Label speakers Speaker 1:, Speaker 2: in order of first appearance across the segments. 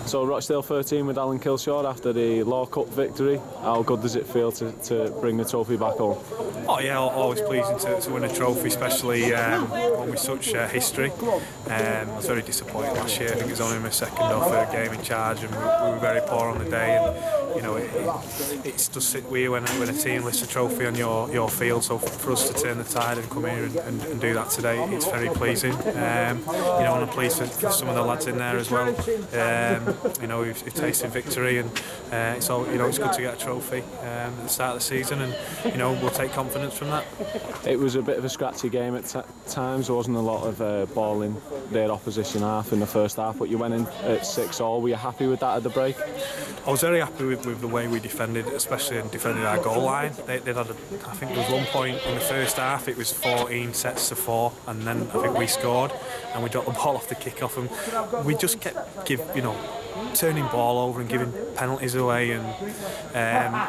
Speaker 1: So Rochdale 13 with Alan Kilshaw after the Law Cup victory. How good does it feel to bring the trophy back home?
Speaker 2: Oh yeah, always pleasing to win a trophy, especially one with such history. I was very disappointed last year. I think it was only my second or third game in charge, and we were very poor on the day. And you know, it's just sit with you when a team lifts a trophy on your field. So for us to turn the tide and come here and do that today, it's very pleasing. You know, and I'm pleased for some of the lads in there as well. You know, we've tasted victory, and it's all, you know, it's good to get a trophy at the start of the season, and you know, we'll take confidence from that.
Speaker 1: It was a bit of a scratchy game at times. There wasn't a lot of ball in their opposition half in the first half, but you went in at 6-all. Were you happy with that at the break?
Speaker 2: I was very happy with the way we defended, especially in defending our goal line. They'd had I think there was one point in the first half, it was 14 sets to 4, and then I think we scored and we dropped the ball off the kick-off, and we just kept turning ball over and giving penalties away, and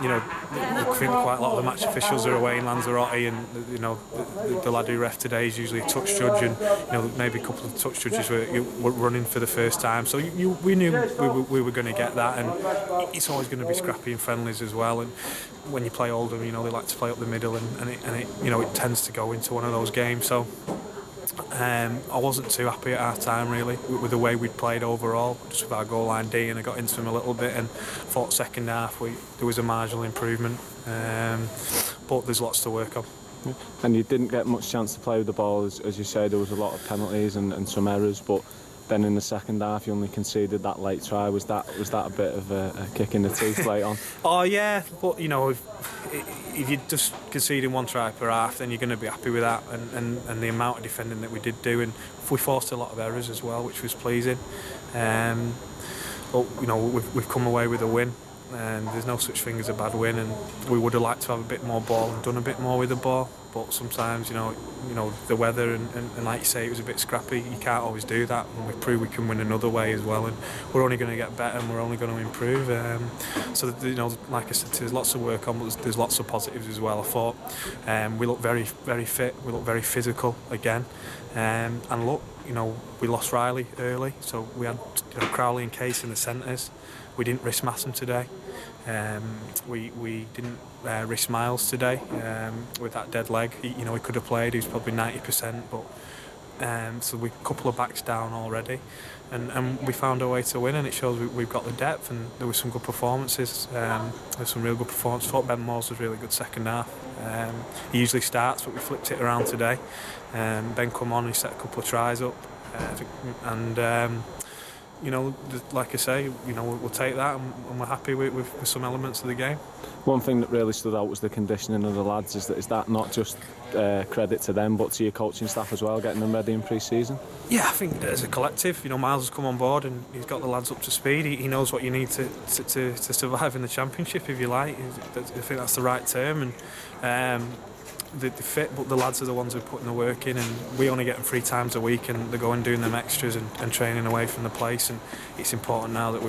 Speaker 2: you know, I think quite a lot of the match officials are away in Lanzarote, and you know, the lad who ref today is usually a touch judge, and you know, maybe a couple of touch judges were running for the first time, so we knew we were going to get that, and it's always going to be scrappy in friendlies as well. And when you play Oldham, you know, they like to play up the middle, and it you know, it tends to go into one of those games. So I wasn't too happy at our time really with the way we'd played overall, just with our goal line D, and I got into him a little bit, and thought second half there was a marginal improvement, but there's lots to work on.
Speaker 1: And you didn't get much chance to play with the ball, as you say. There was a lot of penalties and some errors, but then in the second half you only conceded that late try. Was that a bit of a kick in the teeth late on?
Speaker 2: Oh yeah, but you know, if you're just conceding one try per half, then you're going to be happy with that, and the amount of defending that we did do, and we forced a lot of errors as well, which was pleasing. But you know, we've come away with a win, and there's no such thing as a bad win, and we would have liked to have a bit more ball and done a bit more with the ball, but sometimes you know the weather and like you say, it was a bit scrappy. You can't always do that, and we've proved we can win another way as well, and we're only going to get better, and we're only going to improve. So you know, like I said, there's lots of work on, but there's lots of positives as well. I thought we look very, very fit, we look very physical again, and look, you know, we lost Riley early, so we had Crowley and Case in the centres. We didn't risk Massam today. We didn't risk Miles today with that dead leg. He could have played. He was probably 90%, but so we a couple of backs down already, and we found a way to win, and it shows we've got the depth, and there were some good performances. There's some real good performances. I thought Ben Moores was really good second half. He usually starts, but we flipped it around today. Ben come on, he set a couple of tries up, and you know, like I say, you know, we'll take that, and we're happy with some elements of the game. One
Speaker 1: thing that really stood out was the conditioning of the lads. Is that not just credit to them, but to your coaching staff as well, getting them ready in pre-season?
Speaker 2: Yeah, I think as a collective, you know, Miles has come on board and he's got the lads up to speed. He knows what you need to survive in the Championship, if you like. I think that's the right term, and they're fit, but the lads are the ones who are putting the work in, and we only get them 3 times a week, and they're going doing them extras and training away from the place, and it's important now that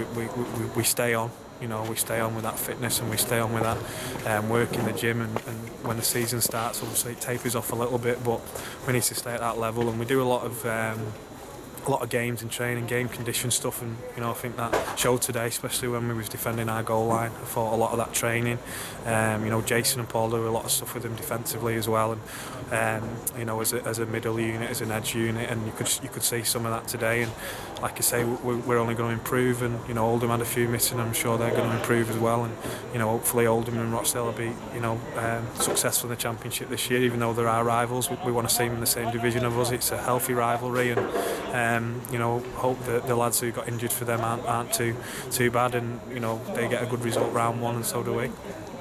Speaker 2: we stay on. You know, we stay on with that fitness, and we stay on with that work in the gym, and when the season starts, obviously it tapers off a little bit, but we need to stay at that level, and we do a lot of games and training, game condition stuff, and you know, I think that showed today, especially when we was defending our goal line. I thought a lot of that training, you know, Jason and Paul do a lot of stuff with him defensively as well, and you know, as a middle unit, as an edge unit, and you could see some of that today. And like I say, we're only going to improve, and you know, Oldham had a few missing. I'm sure they're going to improve as well, and you know, hopefully Oldham and Rochdale will be, you know, successful in the Championship this year. Even though they're our rivals, we want to see them in the same division of us. It's a healthy rivalry, and you know, hope that the lads who got injured for them aren't too bad, and you know, they get a good result round 1, and so do we.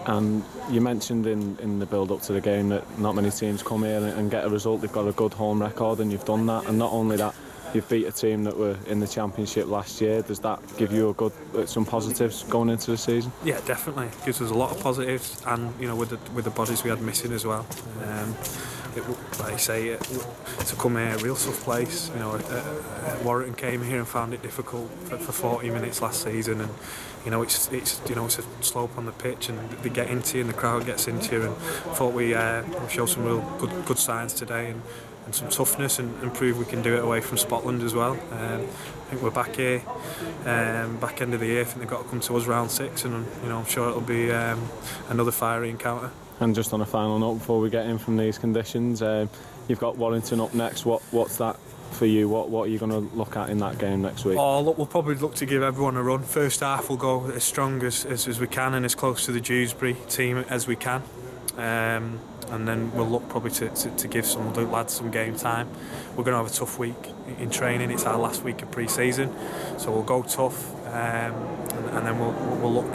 Speaker 1: And you mentioned in the build-up to the game that not many teams come here and get a result. They've got a good home record, and you've done that. And not only that, you've beat a team that were in the Championship last year. Does that give you some positives going into the season?
Speaker 2: Yeah, definitely. It gives us a lot of positives, and you know, with the bodies we had missing as well. Like I say, to come here, a real tough place. You know, Warrington came here and found it difficult for 40 minutes last season, and you know, it's a slope on the pitch, and they get into you, and the crowd gets into you. And I thought we showed some real good signs today, and some toughness and prove we can do it away from Scotland as well. I think we're back here, back end of the year. I think they've got to come to us round 6, and I'm sure it'll be another fiery encounter.
Speaker 1: And just on a final note before we get in from these conditions, you've got Warrington up next. What's that for you? What are you going to look at in that game next week?
Speaker 2: Oh, look, we'll probably look to give everyone a run. First half we'll go as strong as we can and as close to the Dewsbury team as we can. And then we'll look probably to give some of the lads some game time. We're going to have a tough week in training. It's our last week of pre-season, so we'll go tough, and then we'll look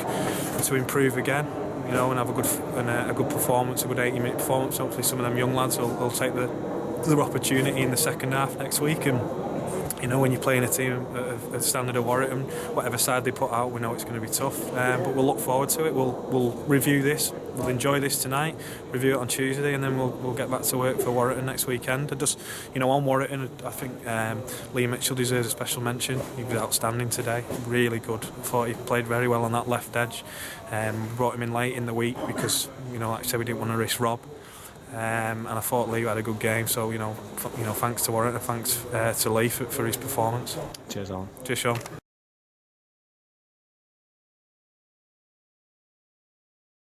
Speaker 2: to improve again, and have a good performance, a good 80-minute performance. Hopefully some of them young lads will take their opportunity in the second half next week. And when you're playing a team of the standard of Warrington, whatever side they put out, we know it's going to be tough. But we'll look forward to it. We'll review this. We'll enjoy this tonight. Review it on Tuesday, and then we'll get back to work for Warrington next weekend. And just on Warrington, I think Lee Mitchell deserves a special mention. He was outstanding today. Really good. I thought he played very well on that left edge. Brought him in late in the week because like I said, we didn't want to risk Rob. And I thought Lee had a good game, so thanks to Warrington, thanks to Lee for his performance.
Speaker 1: Cheers, Alan.
Speaker 2: Cheers, Sean.